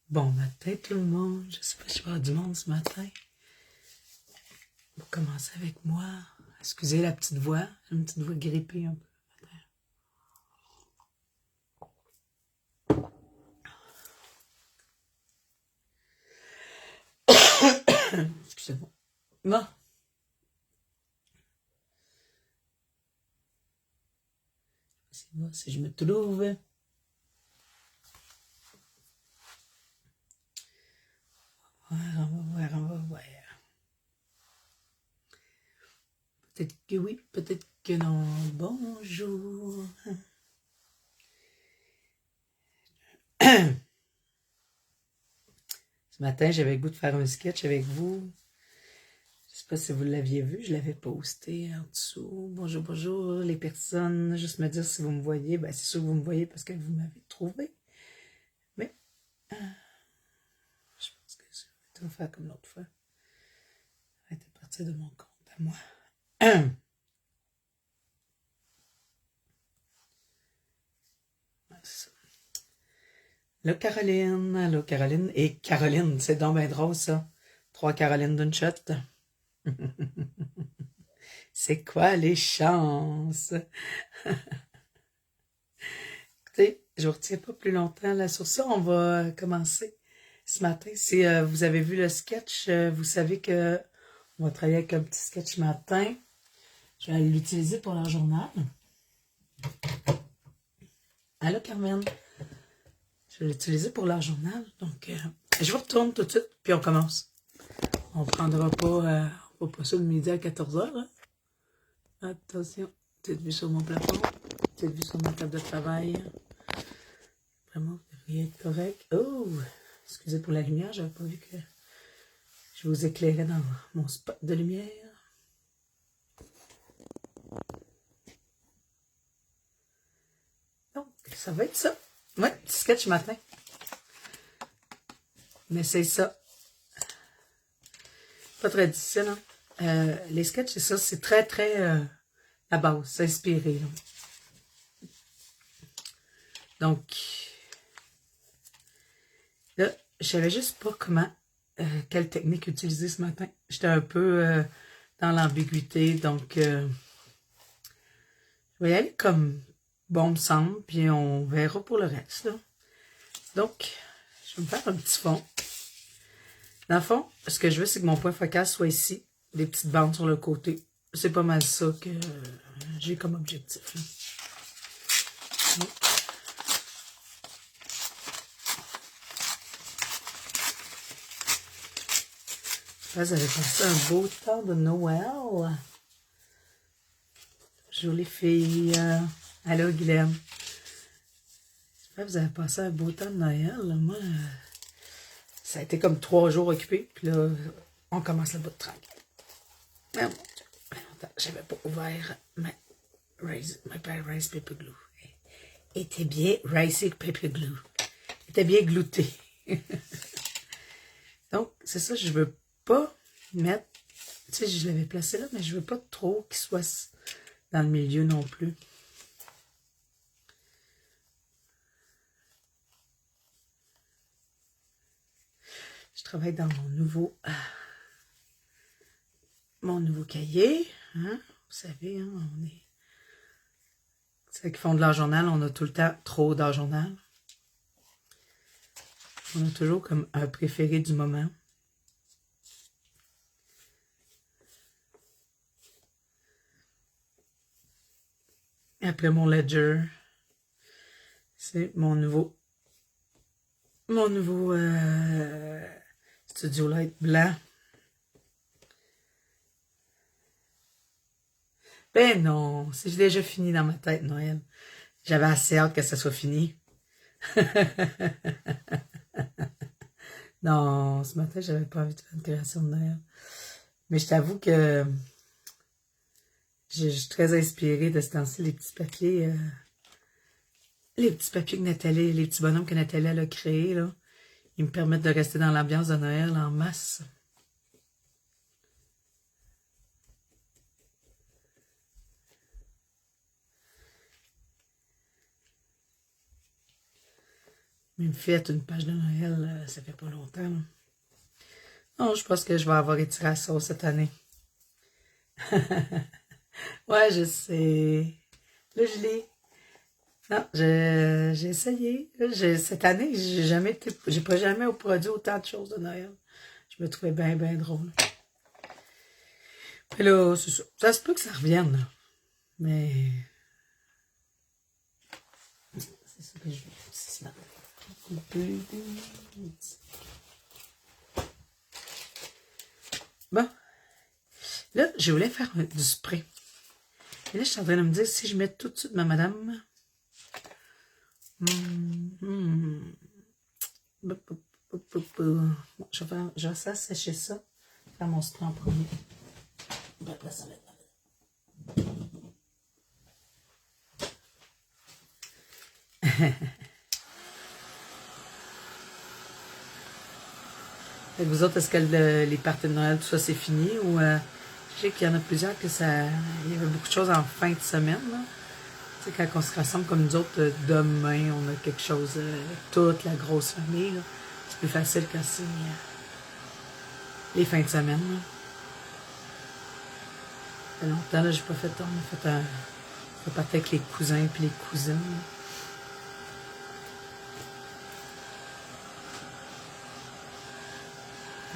Bon matin tout le monde, je sais pas si je vais avoir du monde ce matin. On va commencer avec moi. Excusez la petite voix, j'ai une petite voix grippée un peu. Excusez-moi. Bon. C'est moi si je me trouve. On va voir. Peut-être que oui, peut-être que non. Bonjour. Ce matin, j'avais le goût de faire un sketch avec vous. Je sais pas si vous l'aviez vu, je l'avais posté en dessous. Bonjour, bonjour les personnes. Juste me dire si vous me voyez. Ben, c'est sûr que vous me voyez parce que vous m'avez trouvé. Mais je pense que je vais faire comme l'autre fois. Ça va être à partir de mon compte à moi. Allô Caroline, allô Caroline. Et Caroline, c'est donc bien drôle ça. 3 Carolines d'une shot. C'est quoi les chances? Écoutez, je ne vous retiens pas plus longtemps là. Sur ça, on va commencer ce matin. Si vous avez vu le sketch, vous savez que on va travailler avec un petit sketch matin. Je vais l'utiliser pour leur journal. Allô Carmen. Je vais l'utiliser pour leur journal. Donc, je vous retourne tout de suite, puis on commence. On prendra pas, on va pas ça de midi à 14h. Hein? Attention, petite vue sur mon plafond, petite vue sur ma table de travail. Vraiment, vous devriez être correct. Oh, excusez pour la lumière, j'avais pas vu que je vous éclairais dans mon spot de lumière. Donc, ça va être ça. Ouais, petit sketch matin. Mais c'est ça. Pas très difficile, hein? Les sketchs, c'est ça, c'est très, très à base, c'est inspiré. Là. Donc, là, je savais juste pas quelle technique utiliser ce matin. J'étais un peu dans l'ambiguïté, donc je vais y aller comme bon me semble, puis on verra pour le reste. Là. Donc, je vais me faire un petit fond. Dans le fond, ce que je veux, c'est que mon point focal soit ici, des petites bandes sur le côté. C'est pas mal ça que j'ai comme objectif. Là. Là, vous avez passé un beau temps de Noël. Bonjour les filles. Allô Guilhem. J'espère que vous avez passé un beau temps de Noël. Là. Moi, ça a été comme 3 jours occupés. Puis là, on commence le bout de tranquille. Ah mon Dieu. J'avais pas ouvert ma rice paper glue. Était bien rice paper glue. Était bien glouté. Donc, c'est ça, je veux pas mettre... Tu sais, je l'avais placé là, mais je veux pas trop qu'il soit dans le milieu non plus. Je travaille dans mon nouveau cahier. Hein? Vous savez, hein, on est... Ceux qui font de leur journal, on a tout le temps trop d'heures journal. On a toujours comme un préféré du moment. Après mon ledger, c'est mon nouveau Studio Light blanc. Ben non, c'est déjà fini dans ma tête, Noël. J'avais assez hâte que ça soit fini. Non, ce matin, j'avais pas envie de faire une création de Noël. Mais je t'avoue que je suis très inspirée de ce temps-ci, les petits papiers que Nathalie, les petits bonhommes que Nathalie elle a créés, là. Ils me permettent de rester dans l'ambiance de Noël en masse. Même fait une page de Noël, ça fait pas longtemps. Là. Non, je pense que je vais avoir étiré la sauce cette année. Ouais, je sais. Là, je l'ai. Non, j'ai essayé. Cette année, j'ai pas jamais produit autant de choses de Noël. Je me trouvais bien, bien drôle. Puis là, c'est ça. Ça se peut que ça revienne, là. Mais. C'est ça que je veux. C'est ça. Bon. Là, je voulais faire du spray. Et là, je suis en train de me dire, si je mets tout de suite ma madame... Bon, je vais ça sécher ça. Faire mon spray en premier. Là, ça va être Et vous autres, est-ce que les parties de Noël, tout ça, c'est fini? Ou je sais qu'il y en a plusieurs que ça... Il y avait beaucoup de choses en fin de semaine, là. Tu sais, quand on se rassemble comme nous autres, demain, on a quelque chose, toute la grosse famille, là. C'est plus facile que c'est les fins de semaine, là. Ça fait longtemps, là, j'ai pas fait... On a fait un... On partait avec les cousins et les cousines, là.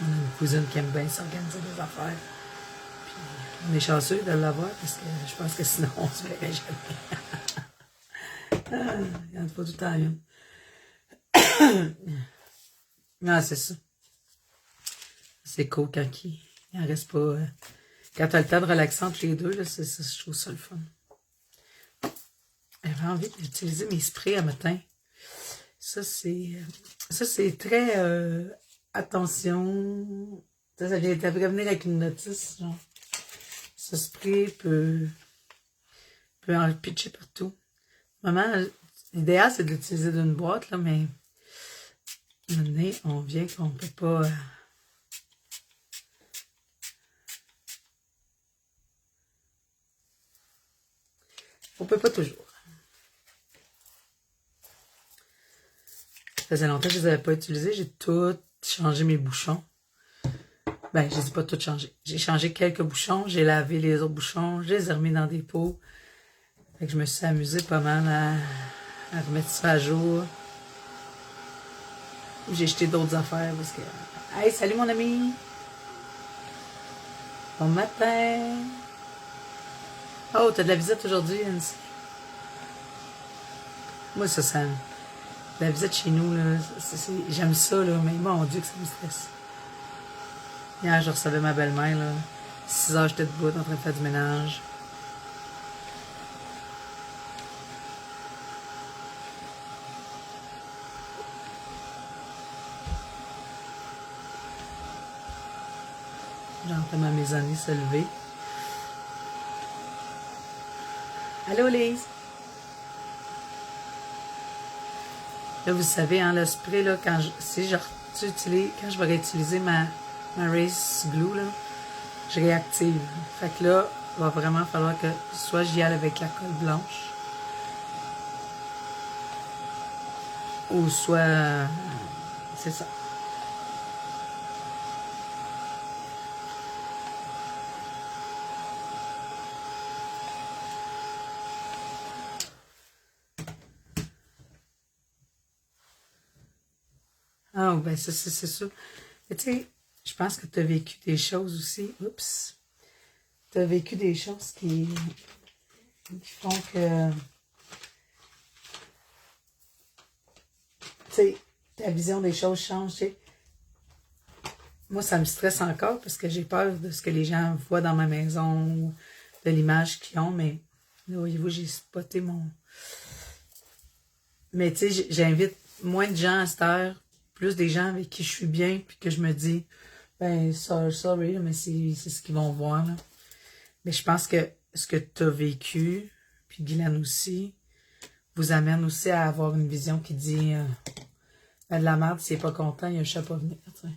On a une cousine qui aime bien s'organiser des affaires. Puis on est chanceux de l'avoir parce que je pense que sinon on se verrait jamais. Il y en a pas tout le temps une. Non, c'est ça. C'est cool quand il en reste pas. Quand tu as le temps de relaxer entre les deux, là, c'est ça, je trouve ça le fun. J'avais envie d'utiliser mes sprays à matin. Ça, c'est très attention. Ça vient de prévenir avec une notice. Genre. Ce spray peut en pitcher partout. Maman, l'idéal, c'est de l'utiliser d'une boîte, là, mais maintenant, on vient qu'on peut pas... on peut pas toujours. Ça faisait longtemps que je les avais pas utilisés. J'ai tout changé mes bouchons. Ben, je les ai pas tout changé. J'ai changé quelques bouchons. J'ai lavé les autres bouchons. Je les ai remis dans des pots. Fait que je me suis amusée pas mal à remettre ça à jour. J'ai jeté d'autres affaires parce que... Hey, salut mon ami! Bon matin! Oh, t'as de la visite aujourd'hui, Nancy? Moi, ça... La visite chez nous, là, j'aime ça, là, mais mon Dieu que ça me stresse. Hier, je recevais ma belle-mère, là. 6 heures, j'étais debout, en train de faire du ménage. J'entends ma maisonnée se lever. Allô, Lise? Là, vous savez, hein, le spray, là, quand je vais réutiliser ma Race Glue, là, je réactive. Fait que là, il va vraiment falloir que soit j'y aille avec la colle blanche, ou soit... c'est ça. Ah, ben ça, c'est sûr. Mais tu sais, je pense que tu as vécu des choses aussi. Oups. Tu as vécu des choses qui font que... Tu sais, ta vision des choses change, tu sais. Moi, ça me stresse encore parce que j'ai peur de ce que les gens voient dans ma maison, de l'image qu'ils ont, mais là, voyez-vous, j'ai spoté mon... Mais tu sais, j'invite moins de gens à cette heure, plus des gens avec qui je suis bien, puis que je me dis, ben, sorry, mais c'est ce qu'ils vont voir, là. Mais je pense que ce que tu as vécu, puis Guylaine aussi, vous amène aussi à avoir une vision qui dit, ben, de la merde, s'il n'est pas content, il y a un chat à venir, tu sais.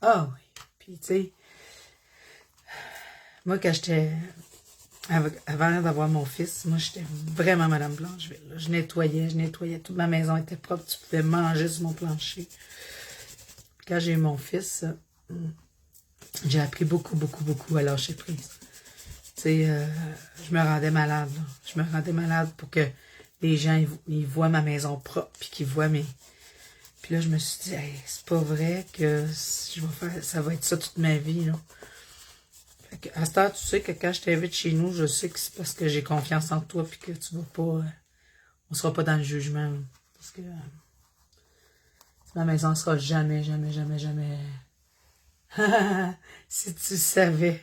Ah oui, puis tu sais, moi quand j'étais avant d'avoir mon fils, moi, j'étais vraiment Madame Blancheville. Là. Je nettoyais. Toute ma maison était propre. Tu pouvais manger sur mon plancher. Quand j'ai eu mon fils, j'ai appris beaucoup à lâcher prise. Tu sais, je me rendais malade. Là. Je me rendais malade pour que les gens ils voient ma maison propre, puis qu'ils voient mes... Puis là, je me suis dit, hey, c'est pas vrai que ça va être ça toute ma vie, là. À cette heure, tu sais que quand je t'invite chez nous, je sais que c'est parce que j'ai confiance en toi, puis que tu vas pas... on sera pas dans le jugement, là. Parce que ma maison sera jamais... Si tu savais...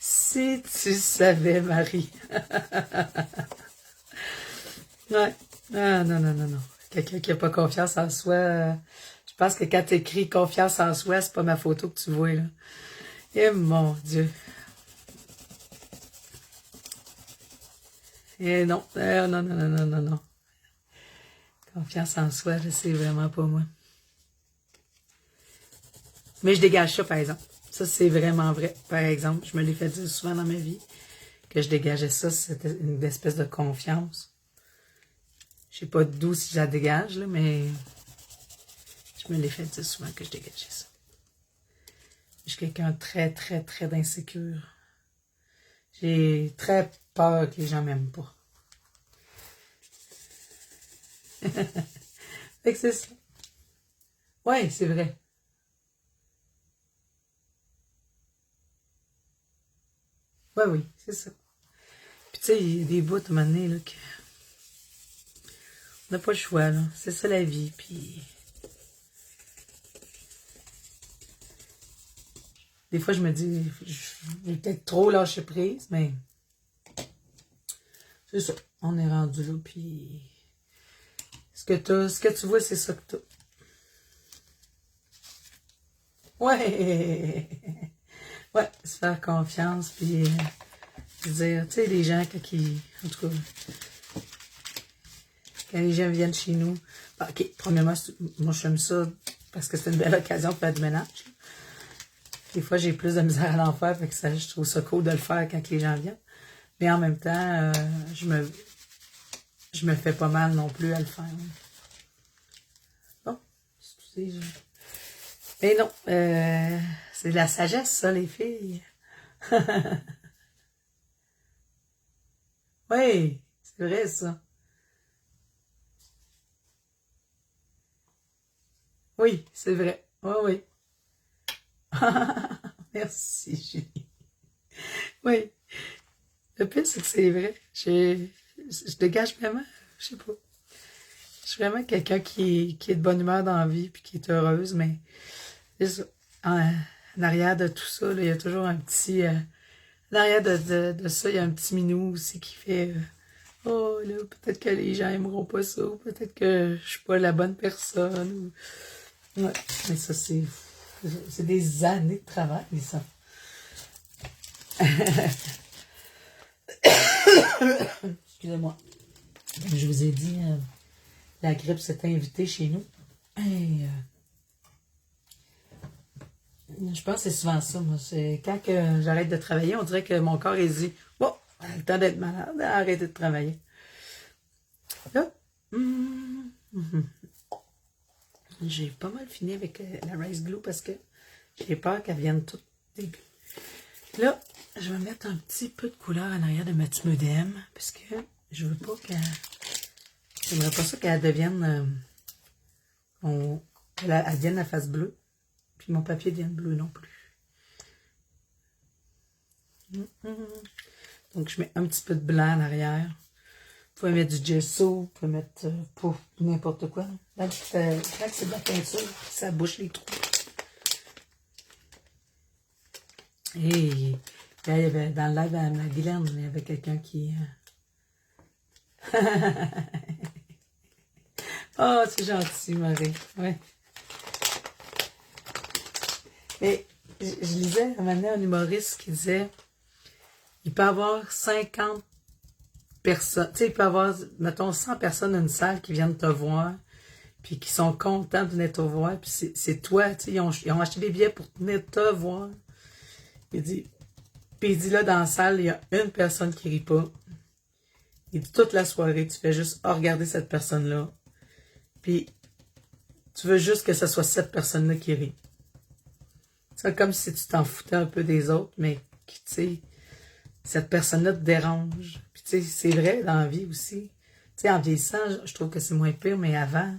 Si tu savais, Marie. Ouais. Ah, non. Quelqu'un qui n'a pas confiance en soi, je pense que quand tu écris confiance en soi, c'est pas ma photo que tu vois, là. Eh mon Dieu. Eh non. Non. Confiance en soi, là, c'est vraiment pas moi. Mais je dégage ça, par exemple. Ça, c'est vraiment vrai. Par exemple, je me l'ai fait dire souvent dans ma vie que je dégageais ça, c'était une espèce de confiance. Je sais pas d'où si je la dégage, là, mais je me l'ai fait dire souvent que je dégageais ça. Je suis quelqu'un de très d'insécure. J'ai très peur que les gens m'aiment pas. Fait que c'est ça. Ouais, c'est vrai. Ouais, oui, c'est ça. Puis tu sais, il y a des bouts à un moment donné, là, on n'a pas le choix, là. C'est ça la vie, puis... Des fois, je me dis, j'ai peut-être trop lâché prise, mais... C'est ça. On est rendu là, puis... Ce que tu vois, c'est ça que t'as. Ouais! Ouais, se faire confiance, puis... dire, tu sais, les gens, en tout cas... Quand les gens viennent chez nous... Bah, OK, premièrement, moi, j'aime ça parce que c'est une belle occasion de faire du ménage. Des fois, j'ai plus de misère à l'en faire, fait que ça, je trouve ça cool de le faire quand les gens viennent. Mais en même temps, je me fais pas mal non plus à le faire. Bon, excusez. Mais non, c'est de la sagesse, ça, les filles. Oui, c'est vrai, ça. Oui, c'est vrai. Oui, oui. Merci, Julie. Oui, le pire, c'est que c'est vrai. Je dégage vraiment, je sais pas. Je suis vraiment quelqu'un qui est de bonne humeur dans la vie puis qui est heureuse, mais c'est ça. En arrière de tout ça, là, il y a toujours un petit... en arrière de ça, il y a un petit minou aussi qui fait... oh, là, peut-être que les gens aimeront pas ça, ou peut-être que je suis pas la bonne personne. Ouais, mais ça, c'est des années de travail, ça. Excusez-moi. Comme je vous ai dit, la grippe s'est invitée chez nous. Et, je pense que c'est souvent ça, moi. C'est quand que j'arrête de travailler, on dirait que mon corps il dit bon, on a le temps d'être malade, arrêtez de travailler. Là, j'ai pas mal fini avec la Rice Glue parce que j'ai peur qu'elle vienne toute dégueu. Là, je vais mettre un petit peu de couleur en arrière de ma petite modem parce que je veux pas qu'elle... J'aimerais pas ça qu'elle devienne... qu'elle devienne la face bleue. Puis mon papier devienne bleu non plus. Donc, je mets un petit peu de blanc en arrière. Vous pouvez mettre du gesso, vous pouvez mettre pour n'importe quoi. Quand c'est de la peinture, ça bouche les trous. Et là, il y avait, dans le live à Madeleine, il y avait quelqu'un qui... oh, c'est gentil, Marie. Ouais. Et je lisais un moment donné un humoriste qui disait il peut y avoir 50 personnes, tu sais, il peut y avoir, mettons, 100 personnes dans une salle qui viennent te voir, puis qui sont contents de venir te voir, puis c'est toi, tu sais, ils ont acheté des billets pour venir te voir. Il dit, Puis il dit là, dans la salle, il y a une personne qui rit pas. Il dit toute la soirée, tu fais juste regarder cette personne-là. Puis tu veux juste que ce soit cette personne-là qui rit. C'est comme si tu t'en foutais un peu des autres, mais tu sais, cette personne-là te dérange. Puis tu sais, c'est vrai dans la vie aussi. Tu sais, en vieillissant, je trouve que c'est moins pire, mais avant,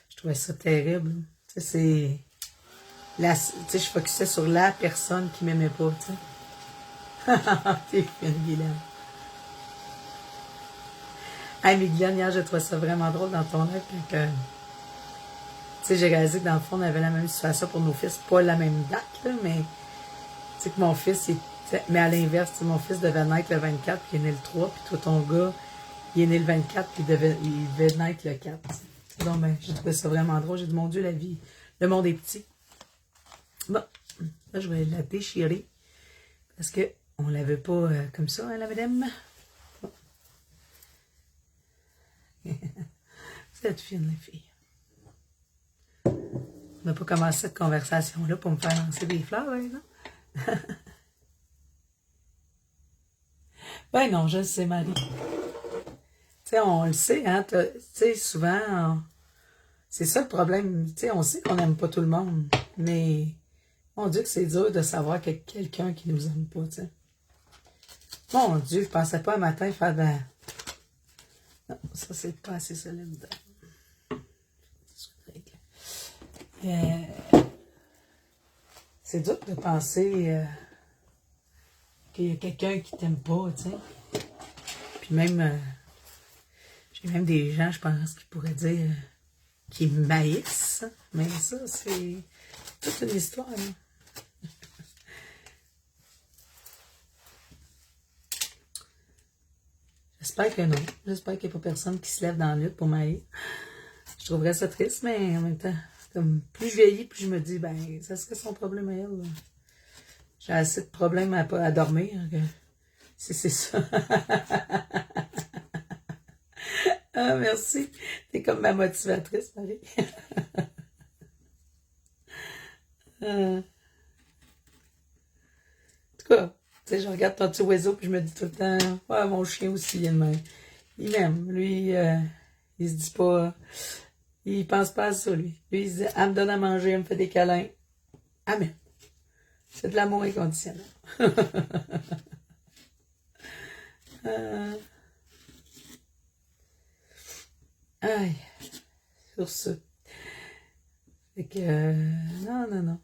je trouvais ça terrible. Tu sais, je focusais sur la personne qui m'aimait pas, tu sais. T'es fine, Guylaine. Hey, mais Guylaine, hier, j'ai trouvé ça vraiment drôle dans ton live quand tu sais, j'ai réalisé que dans le fond, on avait la même situation pour nos fils. Pas la même date, là, mais tu sais que mon fils, mais à l'inverse, mon fils devait naître le 24, puis il est né le 3, puis toi, ton gars, il est né le 24, puis il devait naître le 4. Donc, ben, j'ai trouvé ça vraiment drôle. J'ai dit, mon Dieu, la vie, le monde est petit. Bon, là, je vais la déchirer, parce que on l'avait pas comme ça, hein, la madame. Bon. Vous êtes fine, les filles. On n'a pas commencé cette conversation-là pour me faire lancer des fleurs, hein, non? Ben non, je le sais, Marie. Tu sais, on le sait, hein. Tu sais, souvent, c'est ça le problème. Tu sais, on sait qu'on n'aime pas tout le monde, mais mon Dieu que c'est dur de savoir qu'il y a quelqu'un qui nous aime pas, tu sais. Mon Dieu, je pensais pas un matin faire de... Non, ça, c'est pas assez solide. C'est dur de penser qu'il y a quelqu'un qui t'aime pas, tu sais. Puis même, j'ai même des gens, je pense, qui pourraient dire qui m'haïssent. Mais ça, c'est toute une histoire. Hein. J'espère que non. J'espère qu'il n'y a pas personne qui se lève dans la nuit pour m'haïr. Je trouverais ça triste, mais en même temps, comme plus je vieillis, plus je me dis, ben, ça serait son problème à elle. J'ai assez de problèmes à dormir. Si c'est ça. Ah, merci. T'es comme ma motivatrice, Marie. En tout cas, tu sais, je regarde ton petit oiseau puis je me dis tout le temps, ouais, mon chien aussi, il est de même. Il m'aime. Lui, il se dit pas, il pense pas à ça, lui. Lui, il se dit, elle me donne à manger, elle me fait des câlins. Amen. C'est de l'amour inconditionnel. Aïe. Sur ce. Fait que, non, non, non.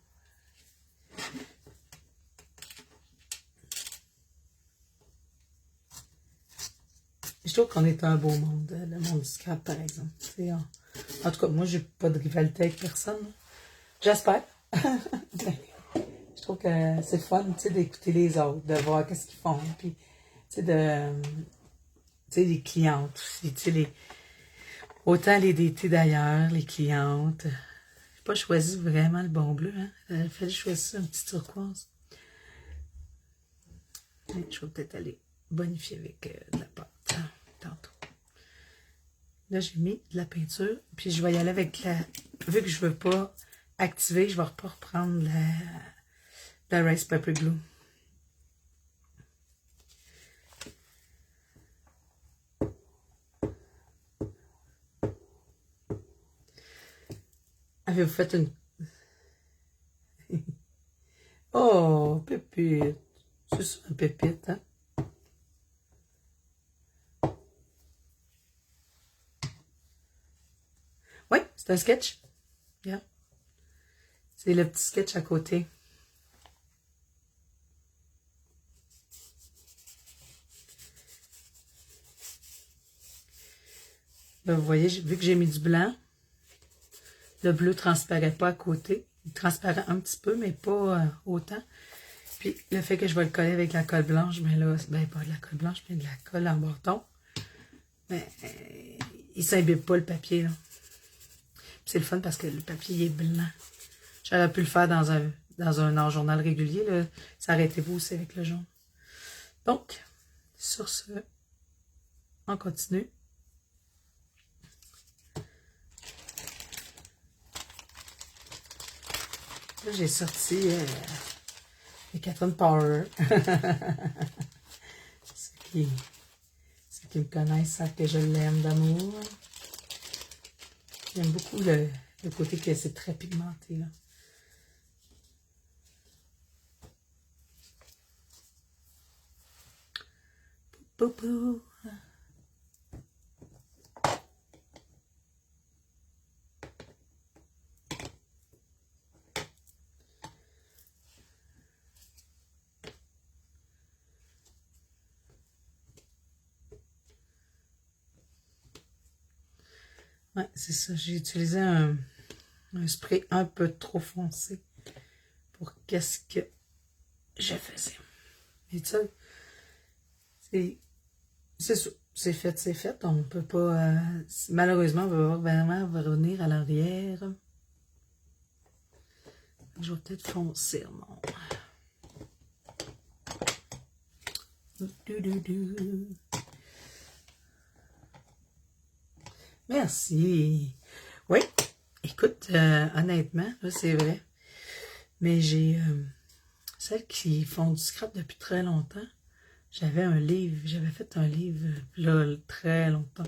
Je trouve qu'on est un beau monde, le monde du scrap, par exemple. En tout cas, moi, j'ai pas de rivalité avec personne. J'espère. Je trouve que c'est fun, tu sais, d'écouter les autres, de voir qu'est-ce qu'ils font, puis, tu sais, les clientes aussi, tu sais, autant les DT d'ailleurs, les clientes. J'ai pas choisi vraiment le bon bleu, hein. Il fallait choisir un petit turquoise. Mais je vais peut-être aller bonifier avec de la pâte, hein, tantôt. Là, j'ai mis de la peinture, puis je vais y aller avec la... Vu que je veux pas activer, je vais pas reprendre la Rice Paper Glue. Avez-vous fait une... Oh, pépite. C'est ça, une pépite, hein? Oui, c'est un sketch. Yeah. C'est le petit sketch à côté. Là, vous voyez, vu que j'ai mis du blanc, le bleu ne transparaît pas à côté. Il transparaît un petit peu, mais pas autant. Puis le fait que je vais le coller avec la colle blanche, ben là, ben pas de la colle blanche, mais de la colle en bâton. Ben, il s'imbibe pas le papier, là. C'est le fun parce que le papier il est blanc. J'aurais pu le faire dans un journal régulier, là. S'arrêtez-vous aussi avec le jaune. Donc, sur ce, on continue. Là, j'ai sorti Et Catherine Power. Ceux qui me connaissent savent que je l'aime d'amour. J'aime beaucoup le côté que c'est très pigmenté, là. Poupou. Ouais, c'est ça. J'ai utilisé un spray un peu trop foncé pour qu'est-ce que je faisais. Et ça, c'est ça. C'est fait, c'est fait. On peut pas... malheureusement, on va vraiment revenir à l'arrière. Je vais peut-être foncer, non. Merci. Oui, écoute, honnêtement, là, c'est vrai. Mais j'ai... celles qui font du scrap depuis très longtemps, j'avais un livre, j'avais fait un livre, là, très longtemps,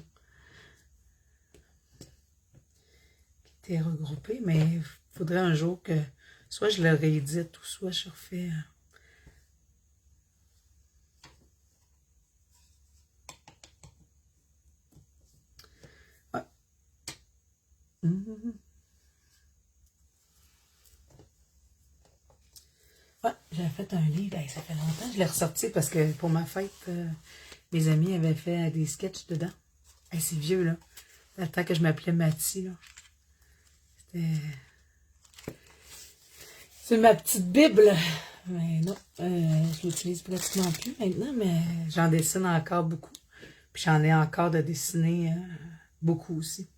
qui était regroupé, mais il faudrait un jour que soit je le réédite ou soit je refais... Ouais. Ouais, j'avais fait un livre, hey, ça fait longtemps, je l'ai ressorti parce que pour ma fête, mes amis avaient fait des sketchs dedans. Hey, c'est vieux, là. Le temps que je m'appelais Mathie, là. C'est ma petite Bible. Mais non, je l'utilise pratiquement plus maintenant, mais j'en dessine encore beaucoup. Puis j'en ai encore de dessiner beaucoup aussi.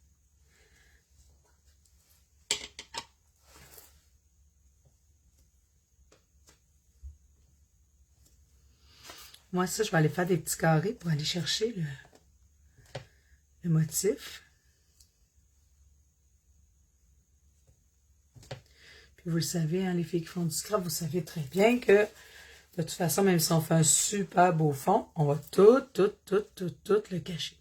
Moi, ça, je vais aller faire des petits carrés pour aller chercher le motif. Puis vous le savez, hein, les filles qui font du scrap, vous savez très bien que de toute façon, même si on fait un super beau fond, on va tout le cacher.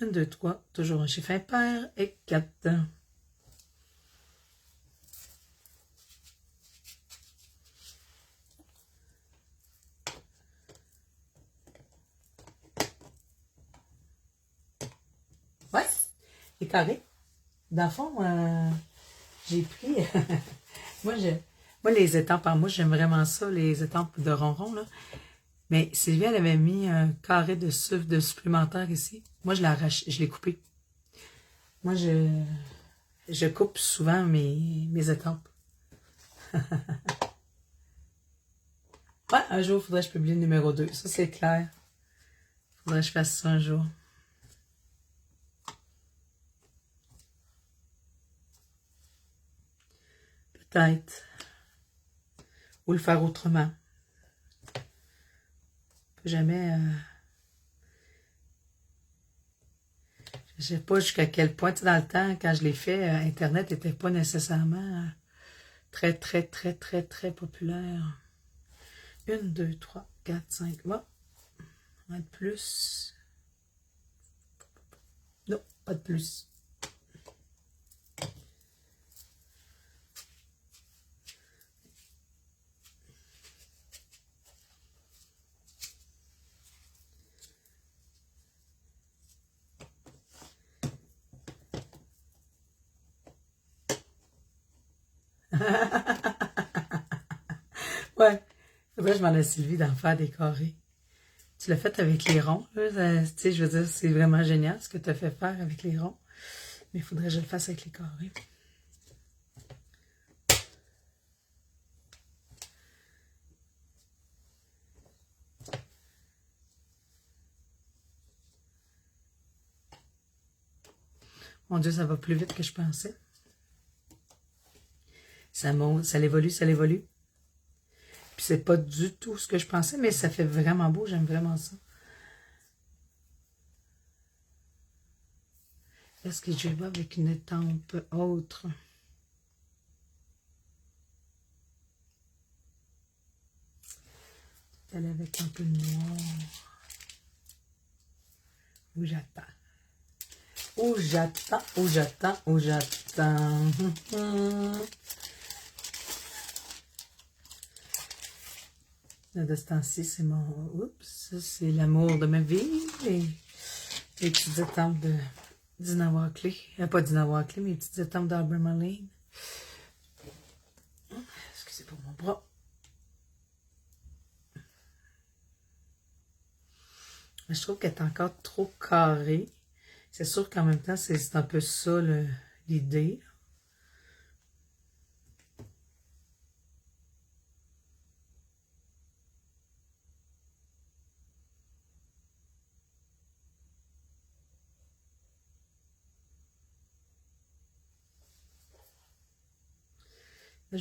1, 2, 3, toujours un chiffre impair et 4. Ouais, les carrés. Dans le fond, j'ai pris... moi, les étampes en moi, j'aime vraiment ça, les étampes de ronron, là. Mais Sylvia, elle avait mis un carré de sucre de supplémentaire ici. Moi, je l'ai arraché, je l'ai coupé. Moi, je coupe souvent mes étampes. Ouais, un jour, il faudrait que je publie le numéro 2. Ça, c'est clair. Il faudrait que je fasse ça un jour. Peut-être. Ou le faire autrement. Jamais... je sais pas jusqu'à quel point, tu sais, dans le temps, quand je l'ai fait, Internet n'était pas nécessairement très populaire. 1, 2, 3, 4, 5. Bon, pas de plus. Non, pas de plus. Ouais, faudrait que je m'en ai Sylvie d'en faire des carrés. Tu l'as fait avec les ronds, là, tu sais, je veux dire, c'est vraiment génial ce que tu as fait faire avec les ronds. Mais il faudrait que je le fasse avec les carrés. Mon Dieu, ça va plus vite que je pensais. Ça monte, ça évolue, ça évolue. Puis c'est pas du tout ce que je pensais, mais ça fait vraiment beau, j'aime vraiment ça. Est-ce que je vais avec une étampe autre? Aller avec un peu de noir. Où j'attends. Où j'attends, où j'attends, où j'attends. Là, de ce temps-ci, c'est mon... Oups, ça, c'est l'amour de ma vie. Les petites étampes de Dina Clé. Pas Dina Clé, mais les petites étampes d'Albermarine. Excusez pour mon bras. Mais je trouve qu'elle est encore trop carrée. C'est sûr qu'en même temps, c'est un peu ça l'idée. Là,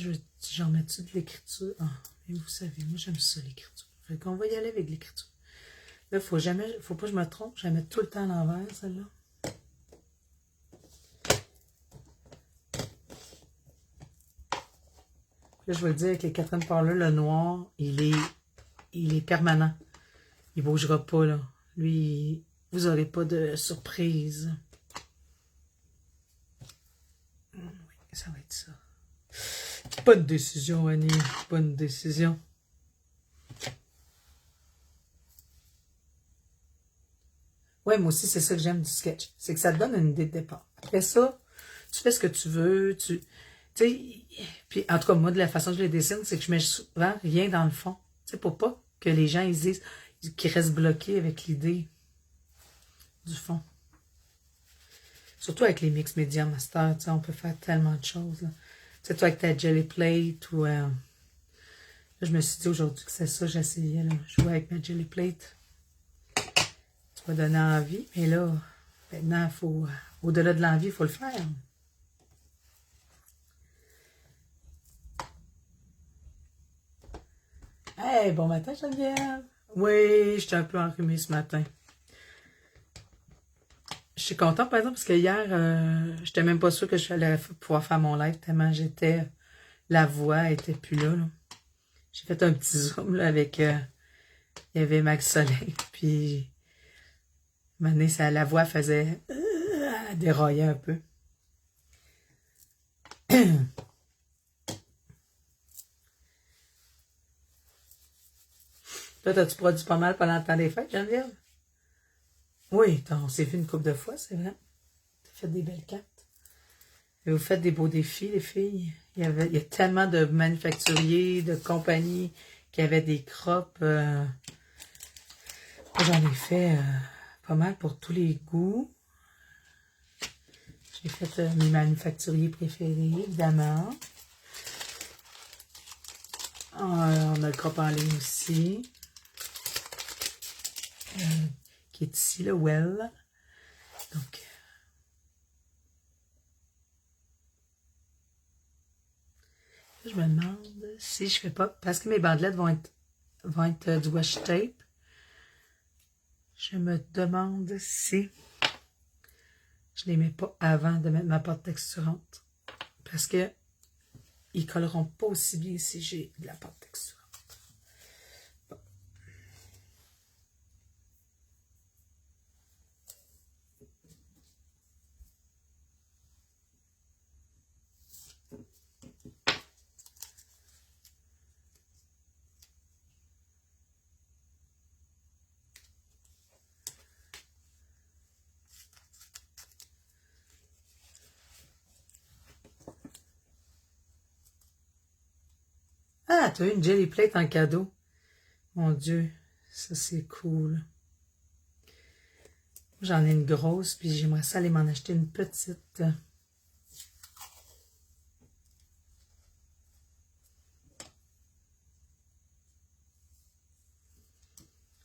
j'en mets-tu de l'écriture? Ah, mais vous savez, moi, j'aime ça, l'écriture. Fait qu'on va y aller avec l'écriture. Là, faut pas que je me trompe, je la mets tout le temps à l'envers, celle-là. Là, je vais le dire, avec les Catherine Parler, le noir, il est permanent. Il ne bougera pas, là. Lui, vous n'aurez pas de surprise. Oui, ça va être ça. Bonne décision, Annie. Bonne décision. Ouais, moi aussi, c'est ça que j'aime du sketch. C'est que ça te donne une idée de départ. Après ça, tu fais ce que tu veux. Tu sais, puis en tout cas, moi, de la façon que je les dessine, c'est que je mets souvent rien dans le fond. Tu sais, pour pas que les gens, ils disent qu'ils restent bloqués avec l'idée du fond. Surtout avec les mix média master, tu sais, on peut faire tellement de choses. Tu sais, toi, avec ta jelly plate ou... là, je me suis dit aujourd'hui que c'est ça, j'essayais, là, jouer avec ma jelly plate. Tu vas donner envie, mais là, maintenant, il faut... au-delà de l'envie, il faut le faire. Hey, bon matin, Geneviève! Oui, j'étais un peu enrhumée ce matin. Je suis contente, par exemple, parce que hier, j'étais même pas sûre que je allais pouvoir faire mon live, tellement j'étais... La voix était plus là. J'ai fait un petit zoom là, avec... il y avait Max Soleil, puis... Maintenant, la voix faisait... elle déraillait un peu. Toi, t'as-tu produit pas mal pendant le temps des fêtes, Geneviève? Oui, on s'est vu une couple de fois, c'est vrai. T'as fait des belles cartes. Et vous faites des beaux défis, les filles. Il y a tellement de manufacturiers, de compagnies qui avaient des crops. J'en ai fait pas mal pour tous les goûts. J'ai fait mes manufacturiers préférés, évidemment. On a le crop en ligne aussi. Qui est ici, le Well. Donc, je me demande si je fais pas, parce que mes bandelettes vont être du washi tape. Je me demande si je les mets pas avant de mettre ma pâte texturante. Parce que ils colleront pas aussi bien si j'ai de la pâte texturante. Bon. Ah, tu as eu une jelly plate en cadeau. Mon Dieu, ça c'est cool. J'en ai une grosse, puis j'aimerais ça aller m'en acheter une petite.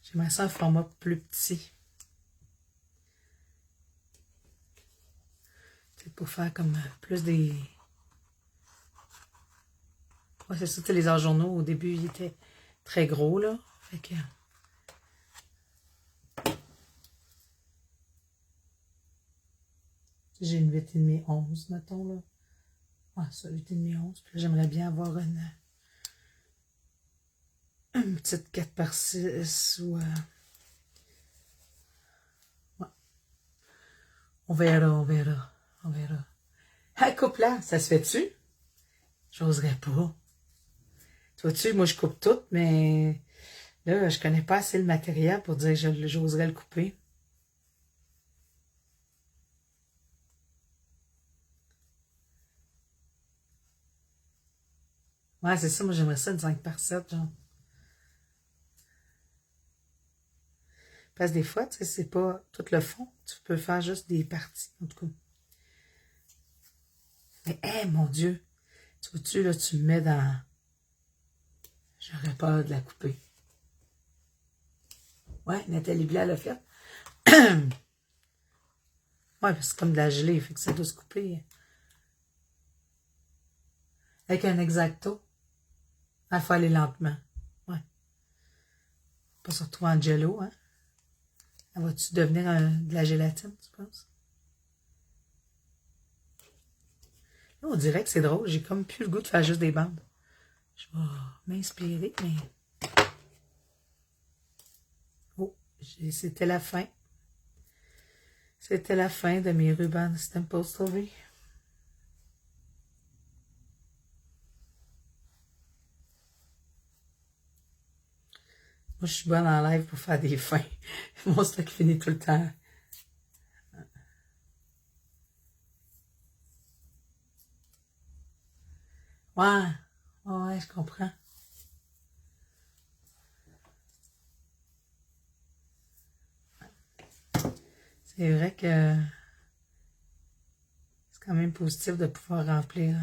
J'aimerais ça un format plus petit. C'est pour faire comme plus des... Ouais, c'est ça, les arts journaux, au début, ils étaient très gros, là. Fait que... J'ai une 8,5 11, mettons, là. Ah, ça, 8,5 11. Puis là, j'aimerais bien avoir une Une petite 4x6 ou... ouais. On verra, on verra, on verra. Ah, coupe-là, ça se fait-tu? J'oserais pas. Tu vois-tu, moi je coupe tout, mais là, je connais pas assez le matériel pour dire que j'oserais le couper. Ouais, c'est ça, moi j'aimerais ça une 5x7, genre. Parce que des fois, tu sais, c'est pas tout le fond. Tu peux faire juste des parties, en tout cas. Mais, hé, mon Dieu! Tu vois-tu, là, tu me mets dans... J'aurais peur de la couper. Ouais, Nathalie Blanc l'a fait. Ouais, c'est comme de la gelée, fait que ça doit se couper. Avec un X-Acto. Il faut aller lentement. Ouais. Pas surtout en jello, hein. Elle va-tu devenir de la gélatine, tu penses? Là, on dirait que c'est drôle. J'ai comme plus le goût de faire juste des bandes. Je vais m'inspirer, mais... Oh, c'était la fin. C'était la fin de mes rubans Stample Story. Moi, je suis bonne en live pour faire des fins. Mon stock finit tout le temps. Ouais, ouais, je comprends. C'est vrai que c'est quand même positif de pouvoir remplir.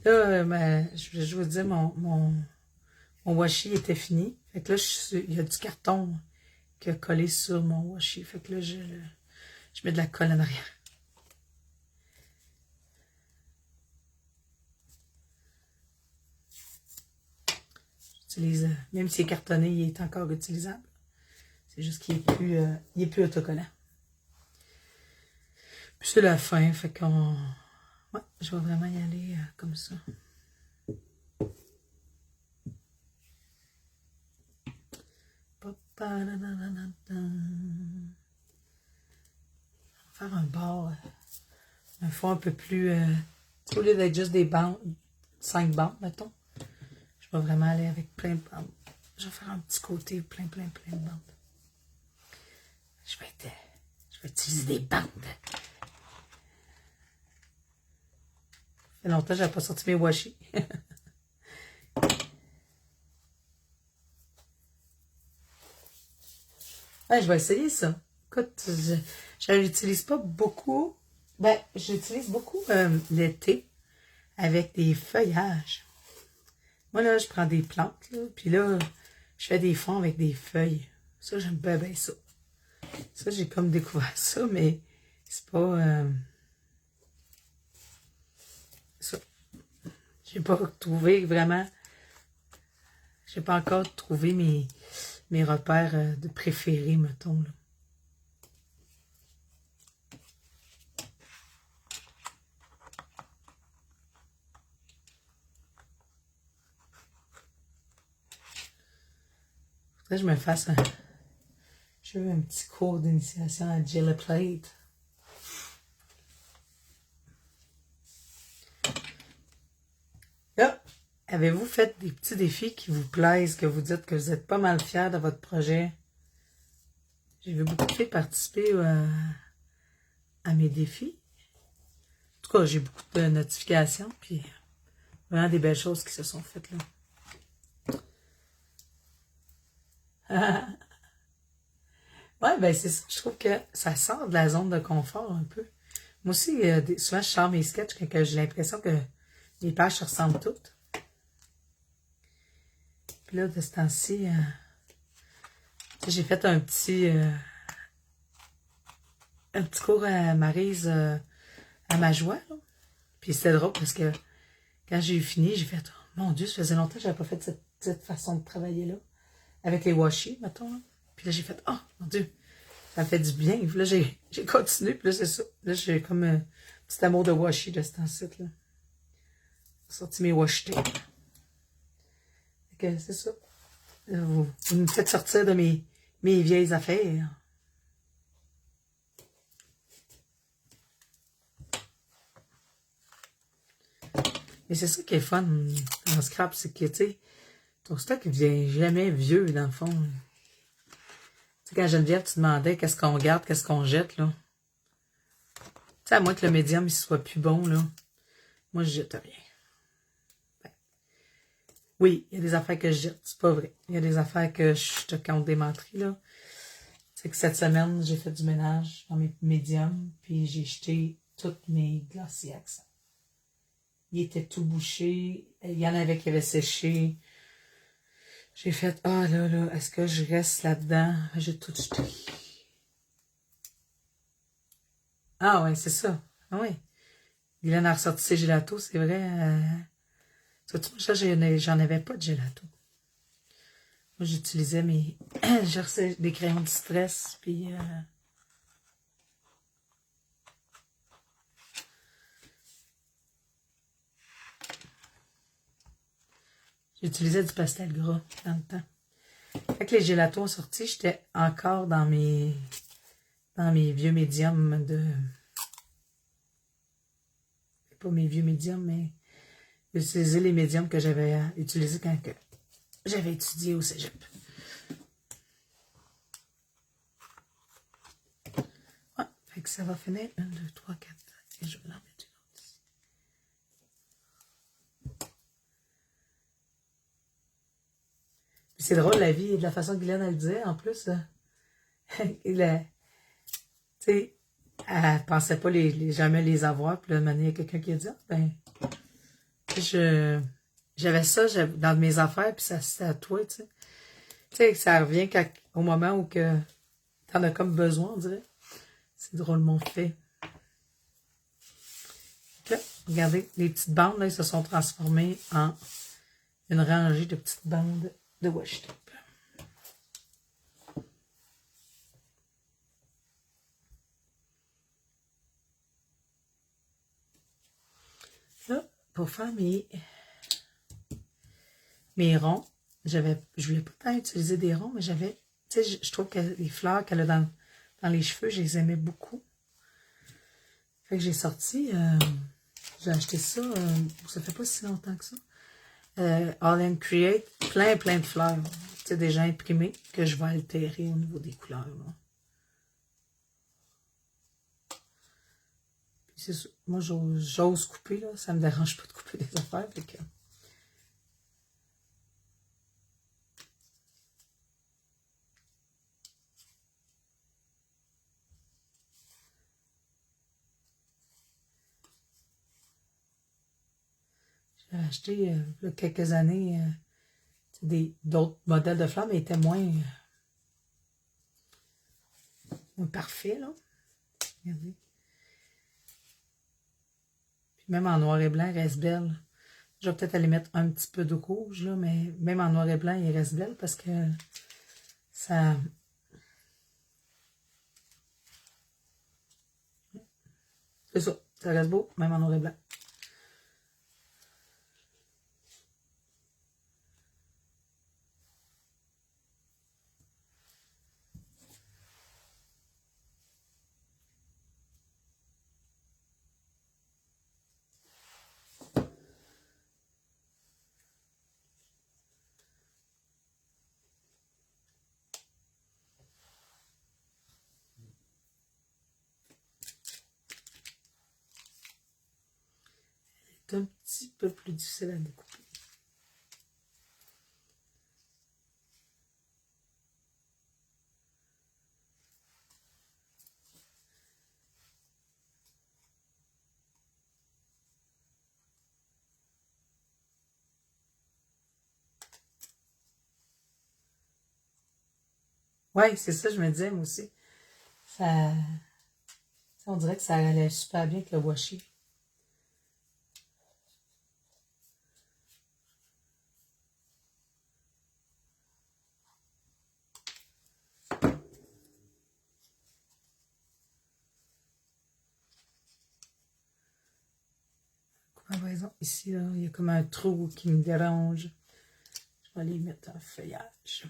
Là, ben, je vous dis, mon washi était fini. Fait que là, il y a du carton qui a collé sur mon washi. Fait que là, je mets de la colle en arrière. J'utilise, même s'il est cartonné, il est encore utilisable. C'est juste qu'il est plus autocollant. Puis c'est la fin, fait qu'on... Ouais, je vais vraiment y aller comme ça. Faire un bord, un fond un peu plus... au lieu d'être juste des bandes, 5 bandes, mettons, je vais vraiment aller avec plein de bandes. Je vais faire un petit côté plein de bandes. Je vais utiliser des bandes. Ça fait longtemps que je n'avais pas sorti mes washi. Ouais, je vais essayer ça. Écoute, je l'utilise pas beaucoup. Ben, j'utilise beaucoup l'été avec des feuillages. Moi, là, je prends des plantes, là, puis là, je fais des fonds avec des feuilles. Ça, j'aime bien ça. Ça, j'ai comme découvert ça, mais c'est pas... ça. J'ai pas trouvé vraiment... J'ai pas encore trouvé mes repères de préférés, mettons, là. Faudrait que je me fasse je veux un petit cours d'initiation à Jelly Plate. Là, avez-vous fait des petits défis qui vous plaisent, que vous dites que vous êtes pas mal fiers de votre projet? J'ai vu beaucoup de filles participer à mes défis. En tout cas, j'ai beaucoup de notifications, puis vraiment des belles choses qui se sont faites là. Ouais, ben c'est ça. Je trouve que ça sort de la zone de confort un peu. Moi aussi, souvent, je sors mes sketchs quand j'ai l'impression que les pages se ressemblent toutes. Puis là, de ce temps-ci, j'ai fait un petit cours à Maryse à ma joie. Là. Puis c'était drôle parce que quand j'ai eu fini, j'ai fait oh, mon Dieu, ça faisait longtemps que j'avais pas fait cette façon de travailler là. Avec les washi, mettons. Là. Puis là, j'ai fait oh mon Dieu. Ça fait du bien. Puis là, j'ai continué, puis là, c'est ça. Là, j'ai comme un petit amour de washi de ce temps-ci, là. J'ai sorti mes washi tape. Fait que c'est ça. Vous me faites sortir de mes vieilles affaires. Mais c'est ça qui est fun en scrap, c'est que, tu sais, ton stock ne vient jamais vieux, dans le fond. Tu sais, quand Geneviève, tu demandais qu'est-ce qu'on garde, qu'est-ce qu'on jette, là. Tu sais, à moins que le médium, il soit plus bon, là. Moi, je jette rien. Ben, oui, il y a des affaires que je jette, c'est pas vrai. Il y a des affaires que je te compte des menteries, là. C'est que cette semaine, j'ai fait du ménage dans mes médiums, puis j'ai jeté toutes mes glaciers accents. Il était tout bouché. Il y en avait qui avaient séché. J'ai fait, ah là, est-ce que je reste là-dedans? J'ai tout jeté. Ah ouais, c'est ça. Ah ouais. Guylaine a ressorti ses gélatos, c'est vrai. Ça, j'en avais pas de gélato. Moi, j'utilisais mes... J'ai reçu des crayons de stress, puis... J'utilisais du pastel gras dans le temps. Fait que les gélatos ont sorti, j'étais encore dans mes vieux médiums de... Pas mes vieux médiums, mais utiliser les médiums que j'avais utilisés quand j'avais étudié au cégep. Ouais, fait que ça va finir. 1, 2, 3, 4, 5, et je vais en mettre une autre ici. C'est drôle, la vie, de la façon que Guylaine elle le disait, en plus. Tu sais, elle pensait pas jamais les avoir. Puis là, il y a quelqu'un qui a dit, ah, ben, j'avais ça dans mes affaires, puis ça, c'était à toi, tu sais. Tu sais, ça revient au moment où que t'en as comme besoin, on dirait. C'est drôlement fait. Là, regardez, les petites bandes, là, ils se sont transformées en une rangée de petites bandes de washi tape. Là, pour faire mes ronds, je voulais pas tant utiliser des ronds, mais j'avais, tu sais, je trouve que les fleurs qu'elle a dans les cheveux, je les aimais beaucoup. Fait que j'ai sorti, j'ai acheté ça, ça fait pas si longtemps que ça. All and Create, plein de fleurs. Tu sais, déjà imprimées, que je vais altérer au niveau des couleurs. Là. Puis c'est moi, j'ose couper, là. Ça me dérange pas de couper des affaires. Fait que... J'ai acheté, il y a quelques années, d'autres modèles de fleurs, mais ils étaient moins parfaits, là. Regardez. Puis même en noir et blanc, il reste belle. Je vais peut-être aller mettre un petit peu de rouge, là, mais même en noir et blanc, il reste belle parce que ça... C'est ça, ça reste beau, même en noir et blanc. C'est un petit peu plus difficile à découper. Ouais, c'est ça, je me disais, moi aussi. Ça, on dirait que ça allait super bien avec le washi. Ah, par exemple, ici, là, il y a comme un trou qui me dérange. Je vais aller mettre un feuillage.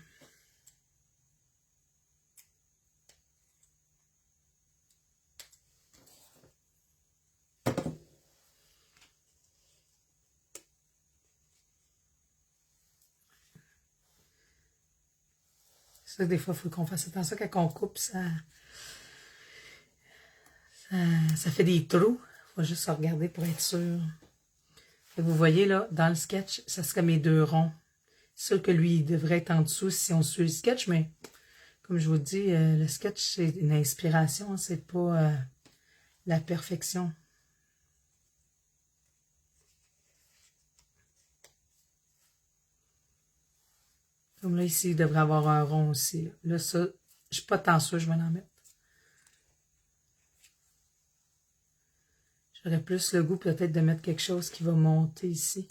Ça, des fois, il faut qu'on fasse attention quand on coupe, ça fait des trous. Il faut juste regarder pour être sûr. Et vous voyez, là, dans le sketch, ça serait mes deux ronds. C'est sûr que lui, il devrait être en dessous si on suit le sketch, mais comme je vous dis, le sketch, c'est une inspiration, hein, c'est pas la perfection. Comme là, ici, il devrait avoir un rond aussi. Là, ça, je suis pas tant sûre, je vais en mettre. J'aurais plus le goût peut-être de mettre quelque chose qui va monter ici.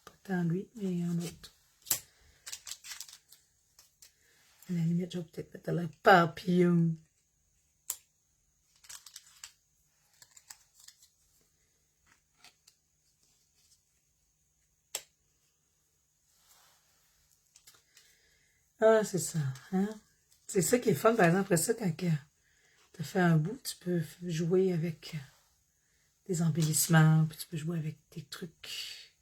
Pas tant lui, mais un autre. À la limite, je vais peut-être mettre le papillon. Ah, c'est ça. Hein? C'est ça qui est fun, par exemple, après ça, quand tu as fait un bout, tu peux jouer avec des embellissements, puis tu peux jouer avec des trucs.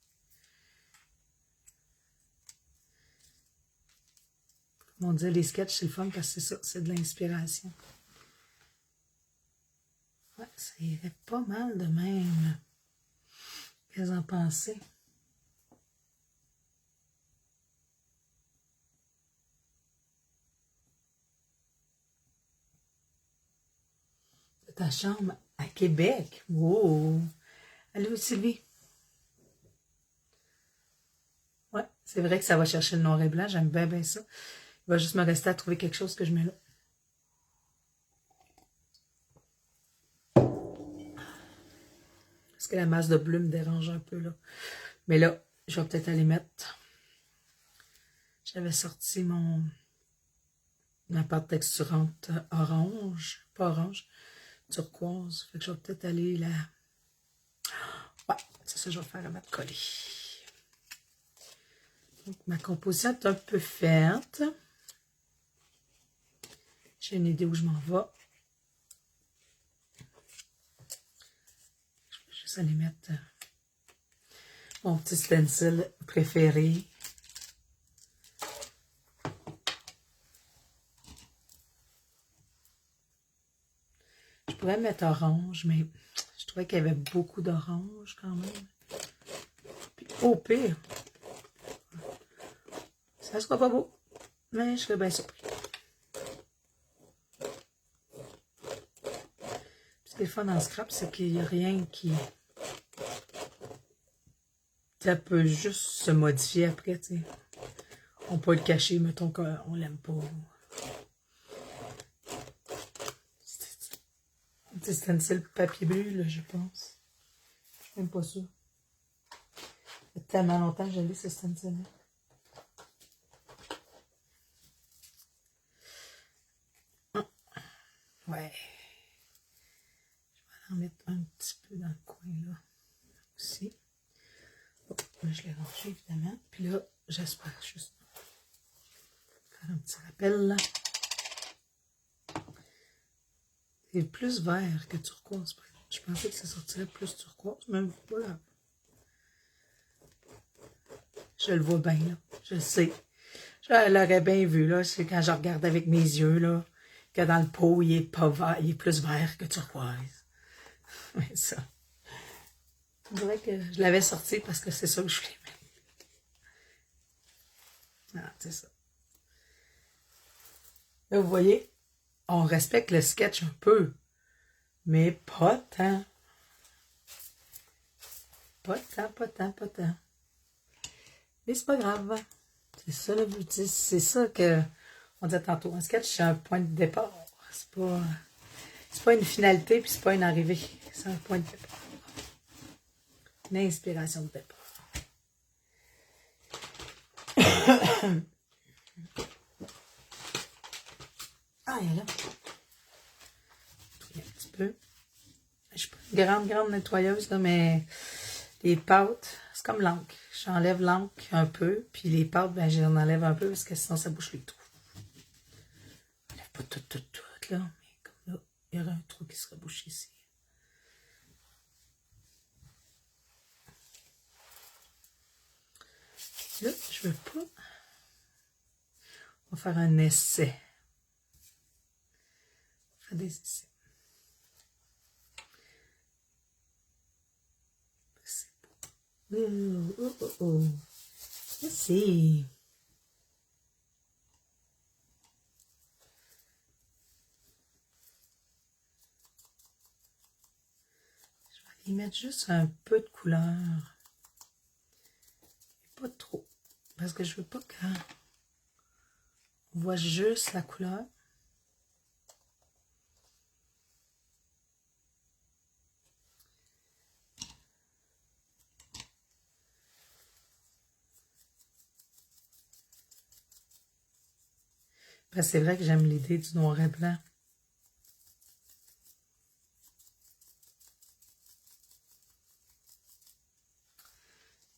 Comme on dit, les sketchs, c'est le fun parce que c'est ça, c'est de l'inspiration. Ouais, ça irait pas mal de même. Qu'est-ce que vous en pensez? Ta chambre à Québec. Wow! Allô, Sylvie? Ouais, c'est vrai que ça va chercher le noir et blanc. J'aime bien, bien ça. Il va juste me rester à trouver quelque chose que je mets là. Parce que la masse de bleu me dérange un peu, là. Mais là, je vais peut-être aller mettre... J'avais sorti ma pâte texturante orange. Pas orange, turquoise. Fait que je vais peut-être aller là. Ouais, c'est ça que je vais faire à mettre coller. Donc, ma composition est un peu faite. J'ai une idée où je m'en vais. Je vais juste aller mettre mon petit stencil préféré. Je pourrais mettre orange, mais je trouvais qu'il y avait beaucoup d'orange quand même. Puis au pire, ça sera pas beau, mais je serais bien surpris. Ce qui est le fun dans Scrap, c'est qu'il n'y a rien qui... Ça peut juste se modifier après, tu sais. On peut le cacher, mettons qu'on l'aime pas. C'est stencil papier bleu, là, je pense. Je suis même pas sûre. Ça fait tellement longtemps que j'ai lu ce stencil-là. Ouais. Je vais en mettre un petit peu dans le coin, là. Aussi. Oh, là, je l'ai rangé, évidemment. Puis là, j'espère juste faire un petit rappel, là. C'est plus vert que turquoise. Je pensais que ça sortirait plus turquoise, mais voilà. Je le vois bien, là. Je le sais. Je l'aurais bien vu, là. C'est quand je regarde avec mes yeux, là, que dans le pot, il est pas vert, il est plus vert que turquoise. Mais ça. On dirait que je l'avais sorti parce que c'est ça que je voulais mettre. Ah, c'est ça. Là, vous voyez, on respecte le sketch un peu, mais pas tant. Pas tant, pas tant, pas tant. Mais c'est pas grave. C'est ça le but. C'est ça que on disait tantôt. Un sketch, c'est un point de départ. C'est pas une finalité, puis c'est pas une arrivée. C'est un point de départ. Une inspiration de départ. Ah, il y a là. Un petit peu. Je grande nettoyeuse, là, mais les pâtes, c'est comme l'encre. J'enlève l'encre un peu, puis les pâtes, ben, j'en enlève un peu parce que sinon, ça bouche les trous. J'enlève pas tout, là, mais comme là, il y aurait un trou qui serait bouché ici. Là, je veux pas. On va faire un essai. On va faire des essais. Oh. Essai. Je vais y mettre juste un peu de couleur. Pas trop. Parce que je veux pas qu'on voit juste la couleur. Parce que c'est vrai que j'aime l'idée du noir et blanc.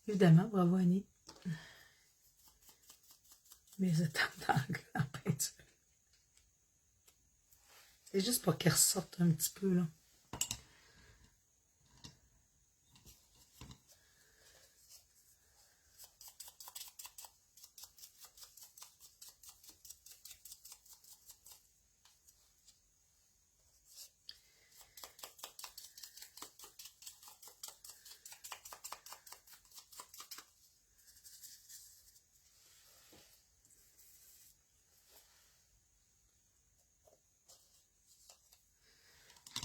Évidemment, bravo Annie. Mes étapes en peinture. C'est juste pour qu'elle ressorte un petit peu, là.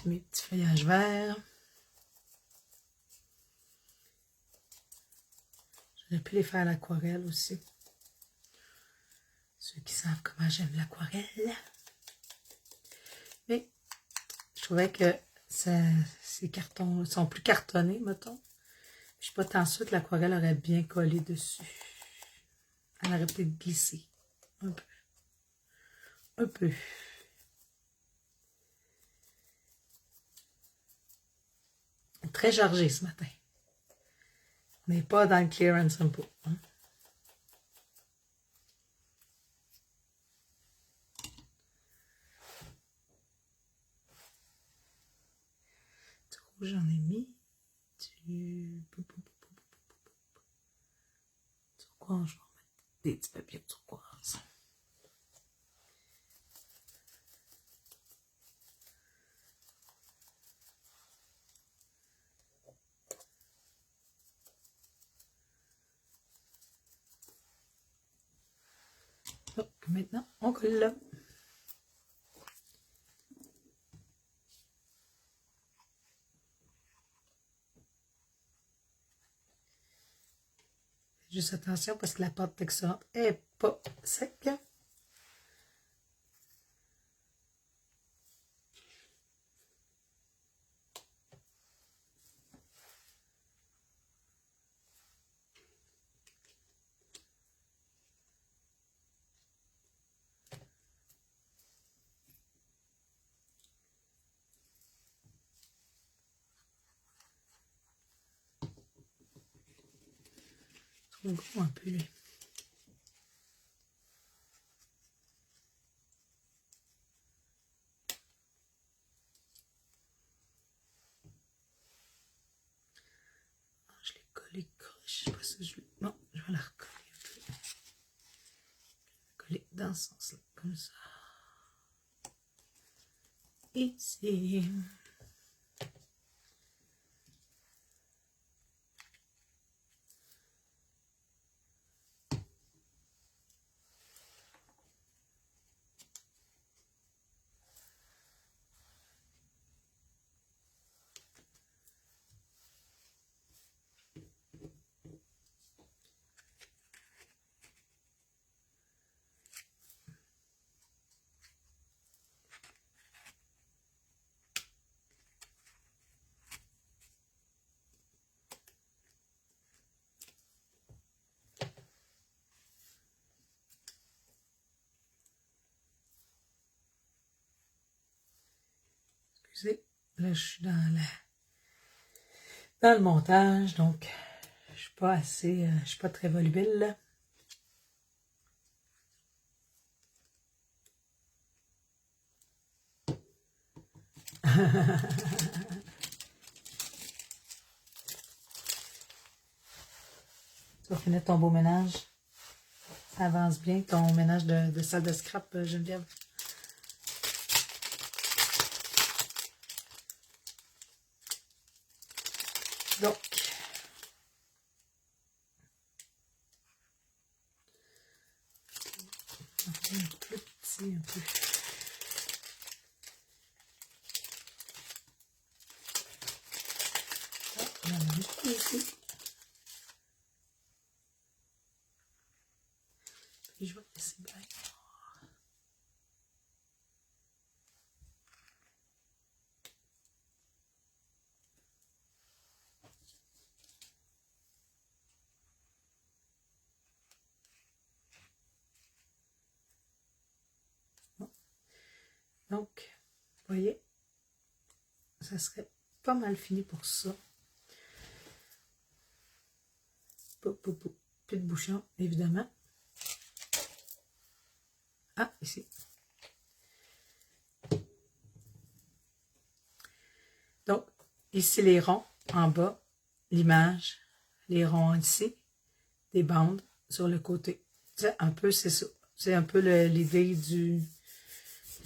Mes petits feuillages verts. J'aurais pu les faire à l'aquarelle aussi. Ceux qui savent comment j'aime l'aquarelle. Mais je trouvais que ces cartons sont plus cartonnés, mettons. Je suis pas tant sûre que l'aquarelle aurait bien collé dessus. Elle aurait peut-être glissé. Un peu. Un peu. Très chargé ce matin. On n'est pas dans le clear and simple. Hein? Du rouge, j'en ai mis. Du turquoise, je vais mettre des petits papiers turquoise. Oh, maintenant, on colle là. Juste attention parce que la pâte texturante est pas sec. Trop gros un peu lui. Je l'ai collé croche. Je sais pas si je... Non, je vais la recoller un peu. Coller dans ce sens-là, comme ça. Ici. Excusez, là je suis dans dans le montage, donc je suis pas très volubile. Tu vas finir ton beau ménage. Ça avance bien, ton ménage de salle de scrap, Geneviève. Donc, un plus petit, un peu. Ah, on en a un ici. Puis je vais laisser bien. Donc, vous voyez, ça serait pas mal fini pour ça. Plus de bouchons, évidemment. Ah, ici. Donc, ici les ronds, en bas, l'image, les ronds ici, des bandes sur le côté. C'est un peu, c'est ça. C'est un peu l'idée du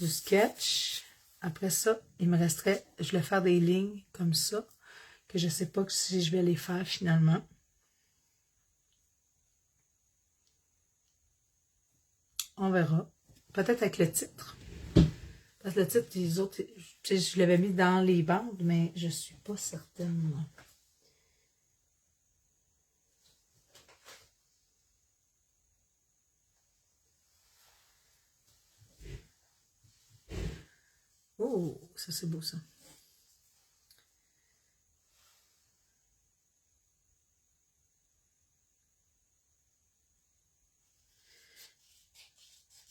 sketch. Après ça, il me resterait, je vais faire des lignes comme ça, que je ne sais pas si je vais les faire finalement. On verra. Peut-être avec le titre. Parce que le titre, les autres, je l'avais mis dans les bandes, mais je ne suis pas certaine. Oh, ça c'est beau ça.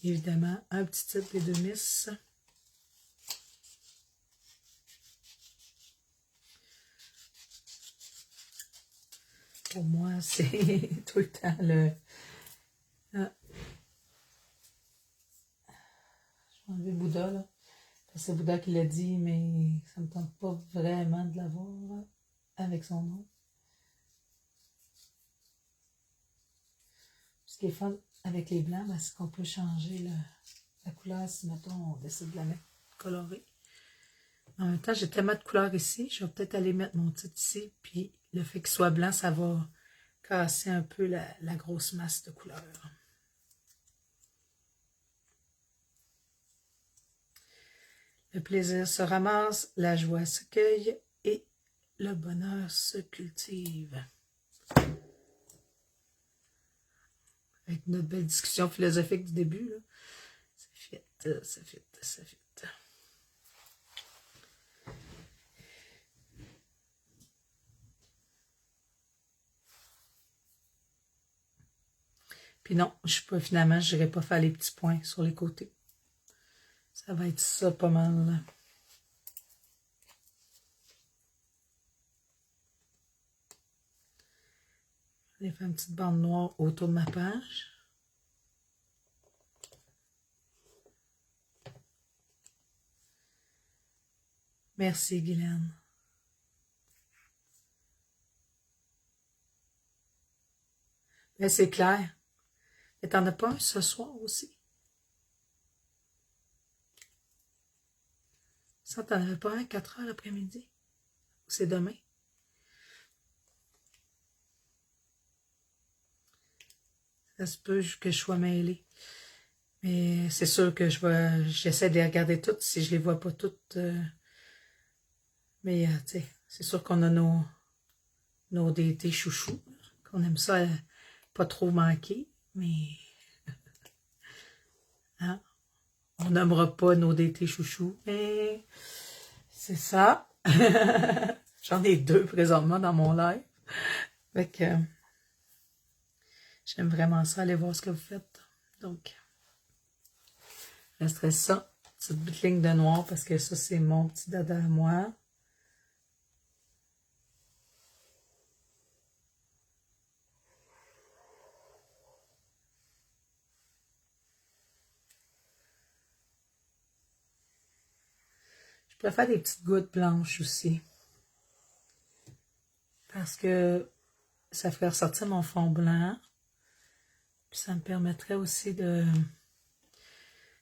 Évidemment, un petit titre des deux Miss. Pour moi, c'est tout le temps le... Ah. Je vais enlever Bouddha, là. C'est Bouddha qui l'a dit, mais ça ne me tente pas vraiment de l'avoir avec son nom. Ce qui est fun avec les blancs, ben, c'est qu'on peut changer la couleur si, mettons, on décide de la mettre colorée. En même temps, j'ai tellement de couleurs ici, je vais peut-être aller mettre mon titre ici, puis le fait qu'il soit blanc, ça va casser un peu la grosse masse de couleurs. Le plaisir se ramasse, la joie se cueille et le bonheur se cultive. Avec notre belle discussion philosophique du début, là. Ça fit, ça fit, ça fit. Puis non, finalement, je n'irai pas faire les petits points sur les côtés. Ça va être ça pas mal. Je vais faire une petite bande noire autour de ma page. Merci, Guylaine. Mais c'est clair. Mais t'en as pas un ce soir aussi? Ça, t'en avais pas un à 4 heures l'après-midi? C'est demain? Ça se peut que je sois mêlée. Mais c'est sûr que j'essaie de les regarder toutes si je les vois pas toutes. Mais, tu sais, c'est sûr qu'on a nos déités chouchous, qu'on aime ça pas trop manquer, mais hein, on n'aimera pas nos déités chouchous, mais c'est ça. J'en ai 2 présentement dans mon live. Fait que j'aime vraiment ça, aller voir ce que vous faites. Donc, il resterait ça, cette petite ligne de noir, parce que ça, c'est mon petit dada à moi. peux faire des petites gouttes blanches aussi. Parce que ça ferait ressortir mon fond blanc. Puis ça me permettrait aussi de...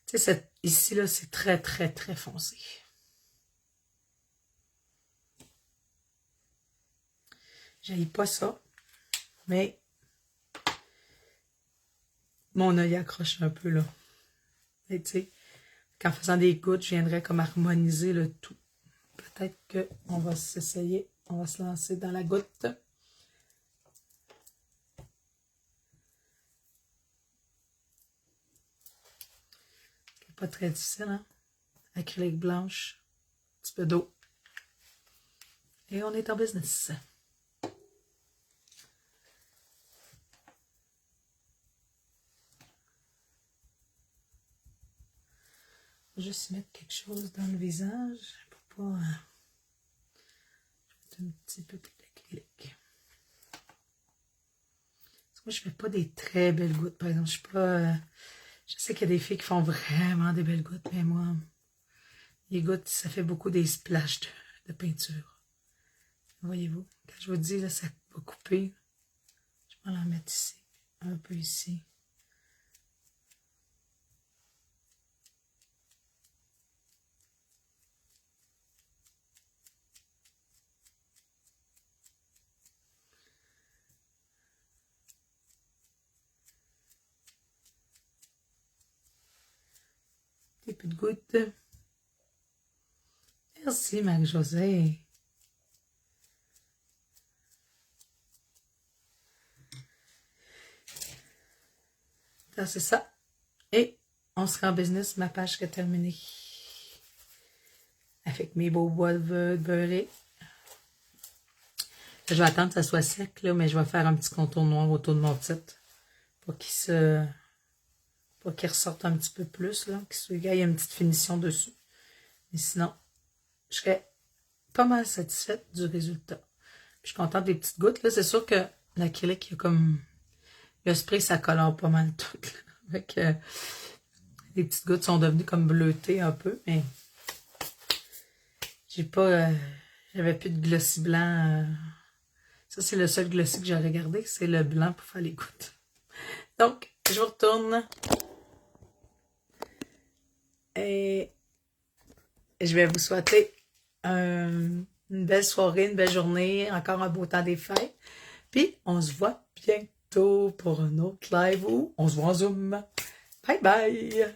Tu sais, ici, là, c'est très, très, très foncé. J'haïs pas ça. Mais mon œil accroche un peu, là. Et tu sais, qu'en faisant des gouttes, je viendrais comme harmoniser le tout. Peut-être qu'on va s'essayer. On va se lancer dans la goutte. C'est pas très difficile, hein? Acrylique blanche, un petit peu d'eau. Et on est en business. Juste mettre quelque chose dans le visage pour pas un petit peu d'acrylique. Moi, je fais pas des très belles gouttes, par exemple. Je suis pas. Je sais qu'il y a des filles qui font vraiment des belles gouttes, mais moi, les gouttes, ça fait beaucoup des splashes de peinture. Voyez-vous, quand je vous dis, là, ça va couper. Je vais en mettre ici, un peu ici. Des petites gouttes. Merci, Marie-Josée. C'est ça. Et on sera en business. Ma page est terminée. Avec mes beaux bois de beurré. Je vais attendre que ça soit sec, là, mais je vais faire un petit contour noir autour de mon titre pour qu'il ressorte un petit peu plus, là, qu'il y ait une petite finition dessus. Mais sinon, je serais pas mal satisfaite du résultat. Puis je suis contente des petites gouttes. Là, c'est sûr que l'acrylique, il y a comme... Le spray, ça colore pas mal tout. Avec, les petites gouttes sont devenues comme bleutées un peu, mais j'ai pas... j'avais plus de glossy blanc. Ça, c'est le seul glossy que j'aurais gardé, c'est le blanc pour faire les gouttes. Donc, je vous retourne. Et je vais vous souhaiter une belle soirée, une belle journée, encore un beau temps des fêtes. Puis, on se voit bientôt pour un autre live où on se voit en Zoom. Bye bye!